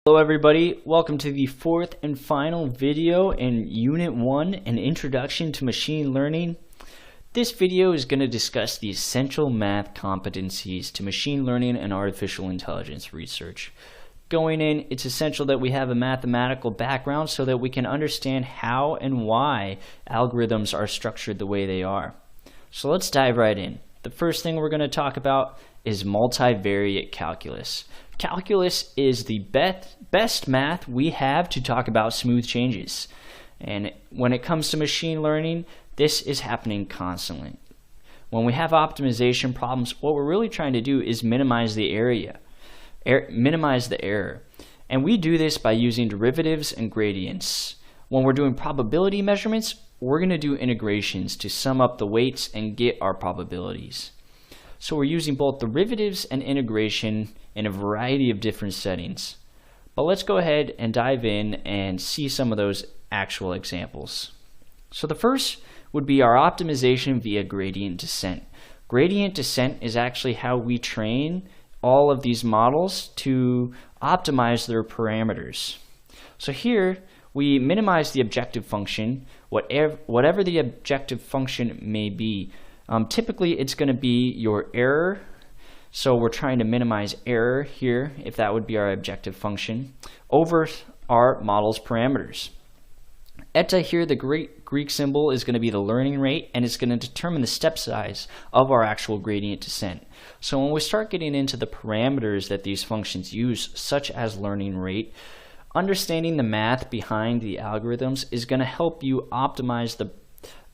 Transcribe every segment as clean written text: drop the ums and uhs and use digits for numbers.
Hello everybody, welcome to the fourth and final video in Unit 1, an introduction to machine learning. This video is going to discuss the essential math competencies to machine learning and artificial intelligence research. Going in, it's essential that we have a mathematical background so that we can understand how and why algorithms are structured the way they are. So let's dive right in. The first thing we're going to talk about is multivariate calculus. Calculus is the best math we have to talk about smooth changes. And when it comes to machine learning, this is happening constantly. When we have optimization problems, what we're really trying to do is minimize the error. And we do this by using derivatives and gradients. When we're doing probability measurements, we're going to do integrations to sum up the weights and get our probabilities. So we're using both derivatives and integration in a variety of different settings. But let's go ahead and dive in and see some of those actual examples. So the first would be our optimization via gradient descent. Gradient descent is actually how we train all of these models to optimize their parameters. So here we minimize the objective function, whatever the objective function may be. Typically it's going to be your error. So we're trying to minimize error here, if that would be our objective function, over our model's parameters. Eta here, the Greek symbol, is going to be the learning rate, and it's going to determine the step size of our actual gradient descent. So when we start getting into the parameters that these functions use, such as learning rate, understanding the math behind the algorithms is going to help you optimize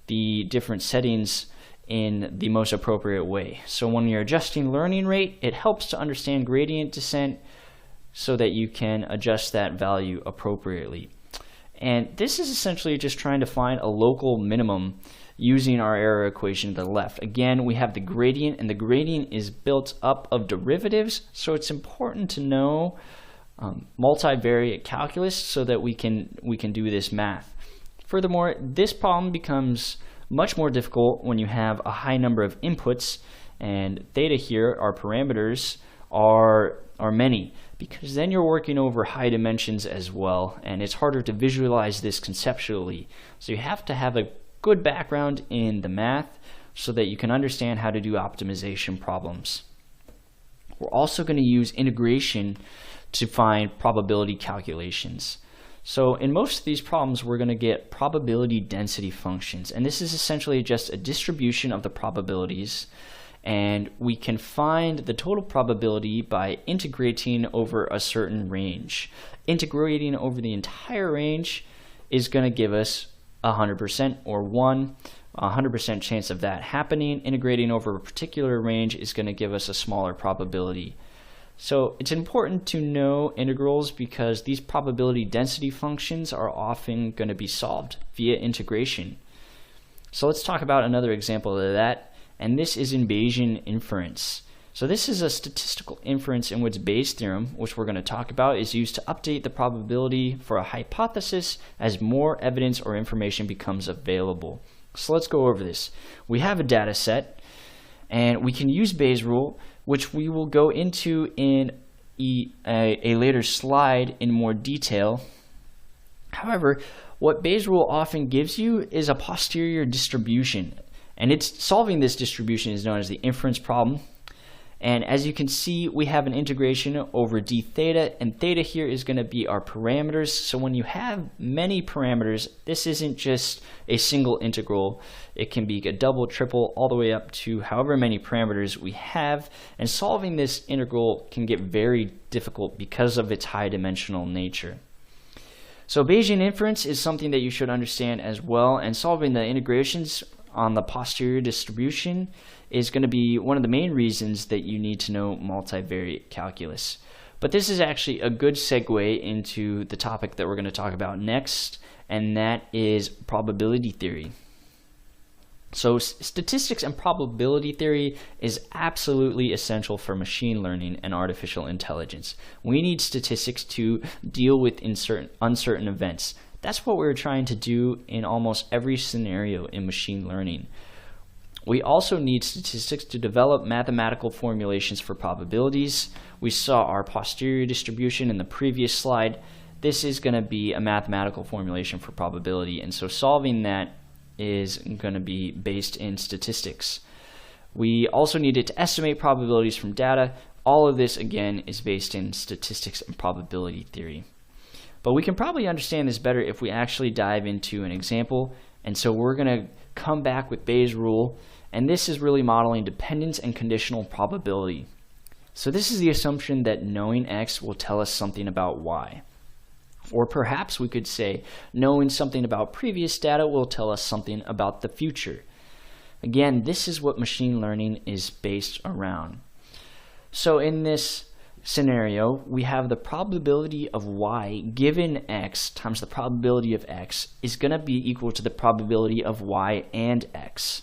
the different settings in the most appropriate way. So when you're adjusting learning rate, it helps to understand gradient descent so that you can adjust that value appropriately. And this is essentially just trying to find a local minimum using our error equation to the left. Again, we have the gradient, and the gradient is built up of derivatives, so it's important to know multivariate calculus so that we can do this math. Furthermore, this problem becomes much more difficult when you have a high number of inputs, and theta here, our parameters, are many, because then you're working over high dimensions as well, and it's harder to visualize this conceptually. So you have to have a good background in the math so that you can understand how to do optimization problems. We're also going to use integration to find probability calculations. So in most of these problems, we're going to get probability density functions, and this is essentially just a distribution of the probabilities, and we can find the total probability by integrating over a certain range. Integrating over the entire range is going to give us 100% or 100% chance of that happening. Integrating over a particular range is going to give us a smaller probability. So it's important to know integrals because these probability density functions are often going to be solved via integration. So let's talk about another example of that, and this is in Bayesian inference. So this is a statistical inference in which Bayes' theorem, which we're going to talk about, is used to update the probability for a hypothesis as more evidence or information becomes available. So let's go over this. We have a data set, and we can use Bayes' rule, which we will go into in a later slide in more detail. However, what Bayes' rule often gives you is a posterior distribution, and solving this distribution is known as the inference problem. And as you can see, we have an integration over d theta, and theta here is going to be our parameters. So when you have many parameters, this isn't just a single integral. It can be a double, triple, all the way up to however many parameters we have. And solving this integral can get very difficult because of its high dimensional nature. So Bayesian inference is something that you should understand as well, and solving the integrations on the posterior distribution is going to be one of the main reasons that you need to know multivariate calculus. But this is actually a good segue into the topic that we're going to talk about next, and that is probability theory. So statistics and probability theory is absolutely essential for machine learning and artificial intelligence. We need statistics to deal with uncertain events. That's what we're trying to do in almost every scenario in machine learning. We also need statistics to develop mathematical formulations for probabilities. We saw our posterior distribution in the previous slide. This is going to be a mathematical formulation for probability, and so solving that is going to be based in statistics. We also needed to estimate probabilities from data. All of this, again, is based in statistics and probability theory. But we can probably understand this better if we actually dive into an example. And so we're going to come back with Bayes' rule, and this is really modeling dependence and conditional probability. So this is the assumption that knowing X will tell us something about Y. Or perhaps we could say knowing something about previous data will tell us something about the future. Again, this is what machine learning is based around. So in this scenario, we have the probability of Y given X times the probability of X is going to be equal to the probability of Y and X.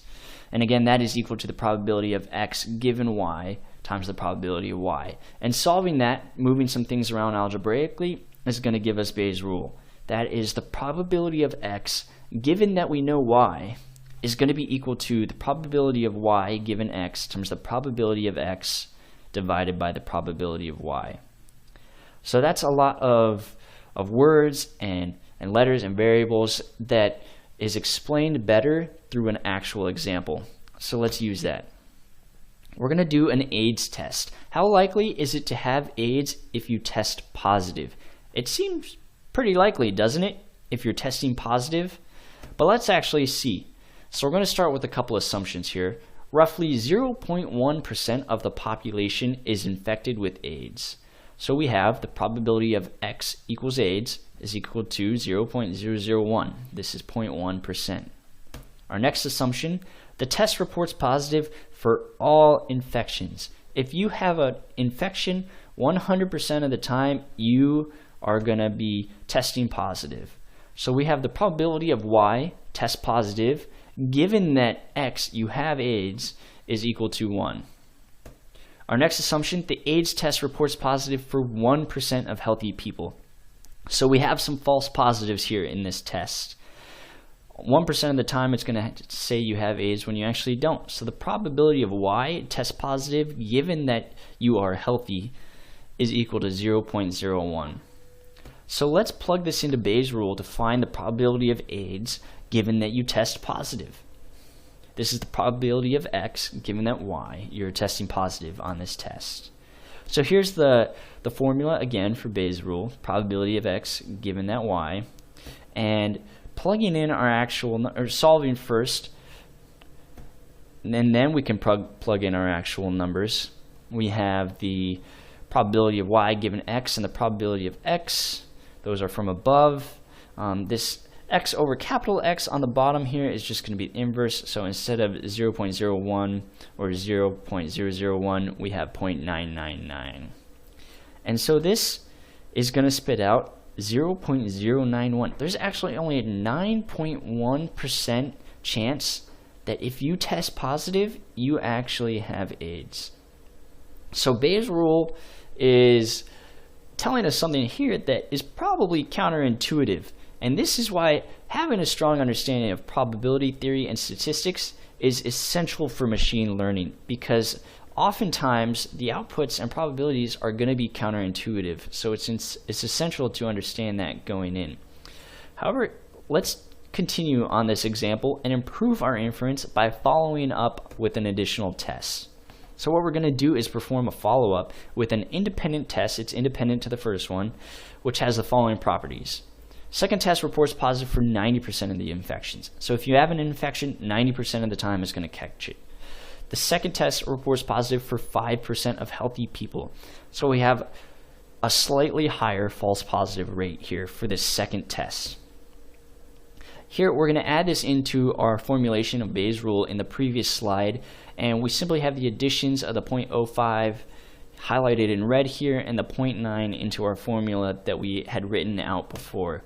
And again, that is equal to the probability of X given Y times the probability of Y. And solving that, moving some things around algebraically, is going to give us Bayes' rule. That is, the probability of X given that we know Y is going to be equal to the probability of Y given X times the probability of X divided by the probability of Y. So that's a lot of words and letters and variables that is explained better through an actual example. So let's use that. We're going to do an AIDS test. How likely is it to have AIDS if you test positive? It seems pretty likely, doesn't it, if you're testing positive? But let's actually see. So we're going to start with a couple assumptions here. Roughly 0.1% of the population is infected with AIDS. So we have the probability of X equals AIDS is equal to 0.001. This is 0.1%. Our next assumption, the test reports positive for all infections. If you have an infection, 100% of the time you are going to be testing positive. So we have the probability of Y, test positive, given that X, you have AIDS, is equal to 1. Our next assumption, the AIDS test reports positive for 1% of healthy people. So we have some false positives here in this test. 1% of the time it's going to say you have AIDS when you actually don't. So the probability of Y, test positive, given that you are healthy, is equal to 0.01. So let's plug this into Bayes' rule to find the probability of AIDS given that you test positive. This is the probability of X given that Y, you're testing positive on this test. So here's the formula again for Bayes' rule, probability of X given that Y, and plugging in our actual, or solving first, and then we can plug in our actual numbers. We have the probability of Y given X and the probability of X. Those are from above. This X over capital X on the bottom here is just going to be the inverse. So instead of 0.01 or 0.001, we have 0.999. And so this is going to spit out 0.091. There's actually only a 9.1% chance that if you test positive, you actually have AIDS. So Bayes' rule is telling us something here that is probably counterintuitive. And this is why having a strong understanding of probability theory and statistics is essential for machine learning, because oftentimes the outputs and probabilities are going to be counterintuitive. So it's essential to understand that going in. However, let's continue on this example and improve our inference by following up with an additional test. So what we're going to do is perform a follow-up with an independent test. It's independent to the first one, which has the following properties. Second test reports positive for 90% of the infections. So if you have an infection, 90% of the time it's going to catch it. The second test reports positive for 5% of healthy people. So we have a slightly higher false positive rate here for this second test. Here we're going to add this into our formulation of Bayes' rule in the previous slide, and we simply have the additions of the 0.05 highlighted in red here and the 0.9 into our formula that we had written out before.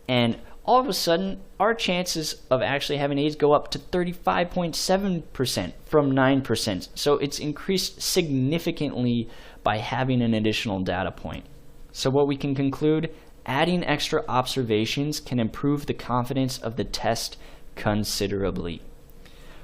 And all of a sudden, our chances of actually having AIDS go up to 35.7% from 9%. So it's increased significantly by having an additional data point. So what we can conclude, adding extra observations can improve the confidence of the test considerably.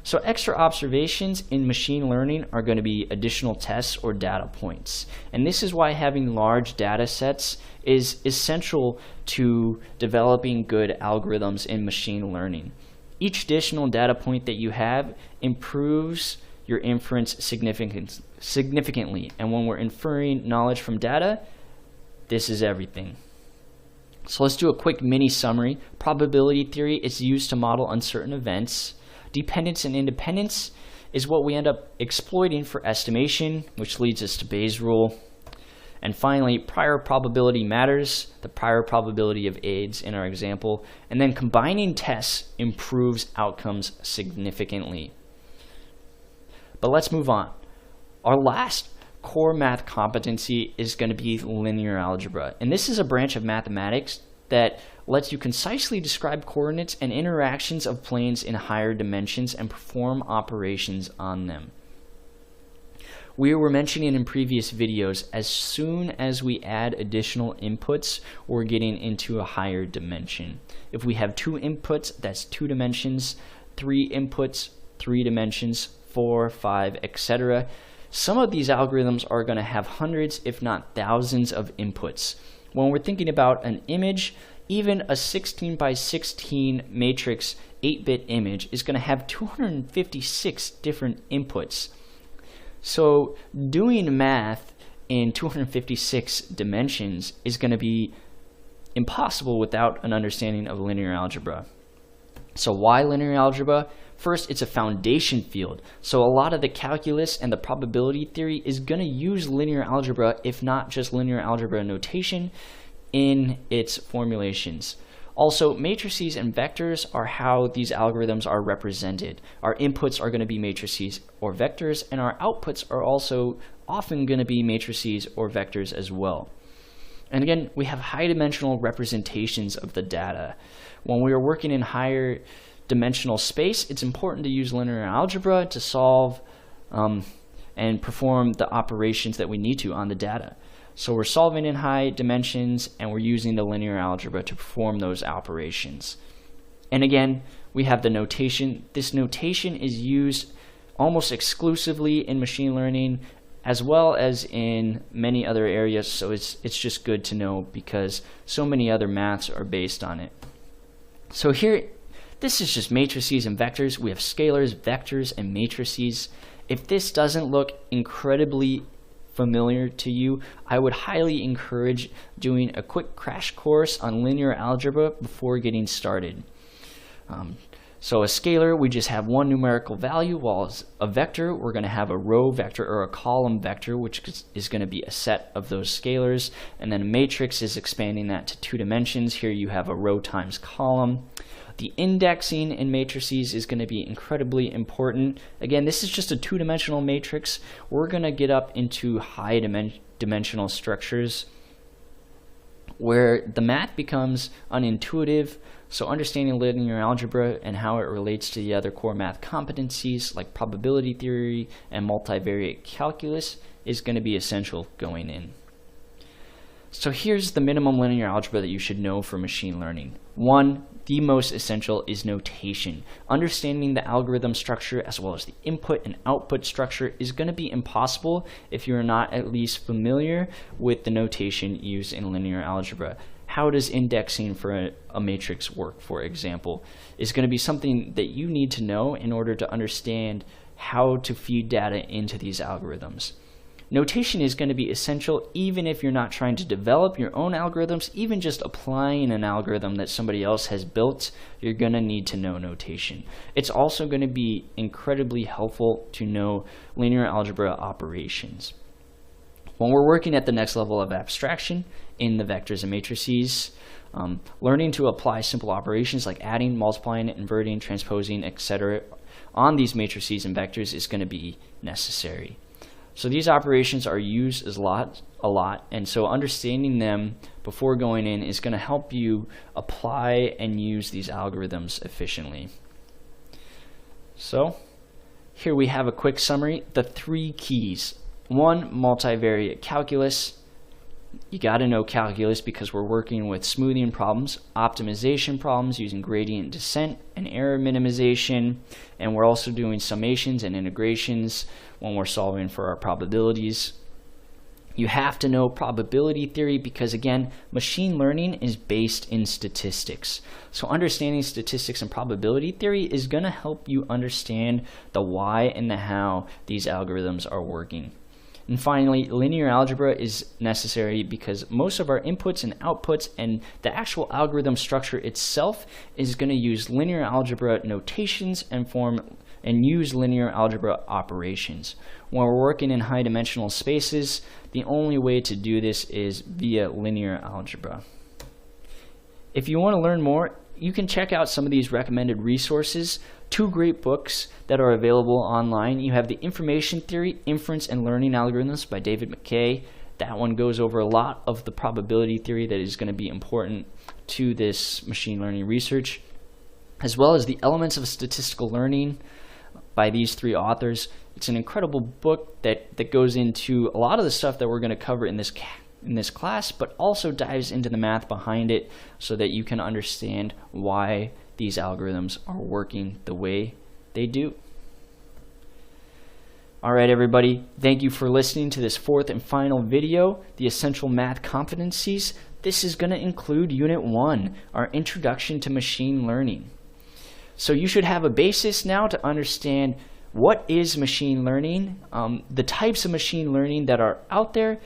So extra observations in machine learning are going to be additional tests or data points. And this is why having large data sets is essential to developing good algorithms in machine learning. Each additional data point that you have improves your inference significantly. And when we're inferring knowledge from data, this is everything. So let's do a quick mini summary. Probability theory is used to model uncertain events. Dependence and independence is what we end up exploiting for estimation, which leads us to Bayes' rule. And finally, prior probability matters, the prior probability of AIDS in our example. And then combining tests improves outcomes significantly. But let's move on. Our last core math competency is going to be linear algebra. And this is a branch of mathematics that lets you concisely describe coordinates and interactions of planes in higher dimensions and perform operations on them. We were mentioning in previous videos, as soon as we add additional inputs, we're getting into a higher dimension. If we have 2 inputs, that's 2 dimensions, 3 inputs, 3 dimensions, 4, 5, etc. Some of these algorithms are going to have hundreds, if not thousands, of inputs. When we're thinking about an image, even a 16 by 16 matrix 8-bit image is going to have 256 different inputs. So doing math in 256 dimensions is going to be impossible without an understanding of linear algebra. So why linear algebra? First, it's a foundation field. So a lot of the calculus and the probability theory is going to use linear algebra, if not just linear algebra notation, in its formulations. Also, matrices and vectors are how these algorithms are represented. Our inputs are going to be matrices or vectors, and our outputs are also often going to be matrices or vectors as well. And again, we have high dimensional representations of the data. When we are working in higher dimensional space, it's important to use linear algebra to solve and perform the operations that we need to on the data. So we're solving in high dimensions and we're using the linear algebra to perform those operations. And again, we have the notation. This notation is used almost exclusively in machine learning as well as in many other areas, so it's just good to know because so many other maths are based on it. So here, this is just matrices and vectors. We have scalars, vectors, and matrices. If this doesn't look incredibly familiar to you, I would highly encourage doing a quick crash course on linear algebra before getting started. So a scalar, we just have one numerical value, while a vector, we're going to have a row vector or a column vector, which is going to be a set of those scalars. And then a matrix is expanding that to 2 dimensions. Here you have a row times column. The indexing in matrices is going to be incredibly important. Again, this is just a 2-dimensional matrix. We're going to get up into high dimensional structures where the math becomes unintuitive. So understanding linear algebra and how it relates to the other core math competencies like probability theory and multivariate calculus is going to be essential going in. So here's the minimum linear algebra that you should know for machine learning. 1, the most essential is notation. Understanding the algorithm structure as well as the input and output structure is going to be impossible if you're not at least familiar with the notation used in linear algebra. How does indexing for a matrix work, for example, is going to be something that you need to know in order to understand how to feed data into these algorithms. Notation is going to be essential even if you're not trying to develop your own algorithms. Even just applying an algorithm that somebody else has built, you're going to need to know notation. It's also going to be incredibly helpful to know linear algebra operations. When we're working at the next level of abstraction in the vectors and matrices, learning to apply simple operations like adding, multiplying, inverting, transposing, etc. on these matrices and vectors is going to be necessary. So these operations are used a lot, and so understanding them before going in is going to help you apply and use these algorithms efficiently. So here we have a quick summary. The 3 keys. 1, multivariate calculus. You got to know calculus because we're working with smoothing problems, optimization problems using gradient descent and error minimization, and we're also doing summations and integrations when we're solving for our probabilities. You have to know probability theory because, again, machine learning is based in statistics. So understanding statistics and probability theory is going to help you understand the why and the how these algorithms are working. And finally, linear algebra is necessary because most of our inputs and outputs and the actual algorithm structure itself is going to use linear algebra notations and use linear algebra operations. When we're working in high dimensional spaces, the only way to do this is via linear algebra. If you want to learn more, you can check out some of these recommended resources. 2 great books that are available online. You have The Information Theory, Inference and Learning Algorithms by David McKay. That one goes over a lot of the probability theory that is going to be important to this machine learning research, as well as The Elements of Statistical Learning by these 3 authors. It's an incredible book that goes into a lot of the stuff that we're going to cover in this class, but also dives into the math behind it so that you can understand why these algorithms are working the way they do. Alright everybody, thank you for listening to this 4th and final video, the Essential Math Competencies. This is going to include Unit 1, our Introduction to Machine Learning. So you should have a basis now to understand what is machine learning, the types of machine learning that are out there,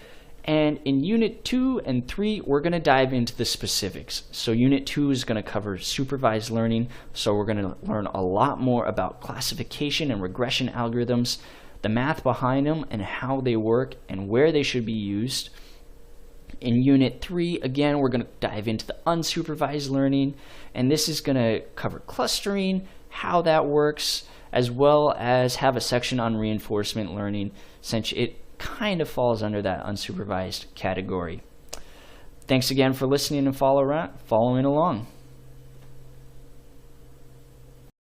and in Unit 2 and 3, we're going to dive into the specifics. So Unit 2 is going to cover supervised learning, so we're going to learn a lot more about classification and regression algorithms, the math behind them and how they work and where they should be used. In Unit 3, again, we're going to dive into the unsupervised learning, and this is going to cover clustering, how that works, as well as have a section on reinforcement learning, since it kind of falls under that unsupervised category. Thanks again for listening and following along.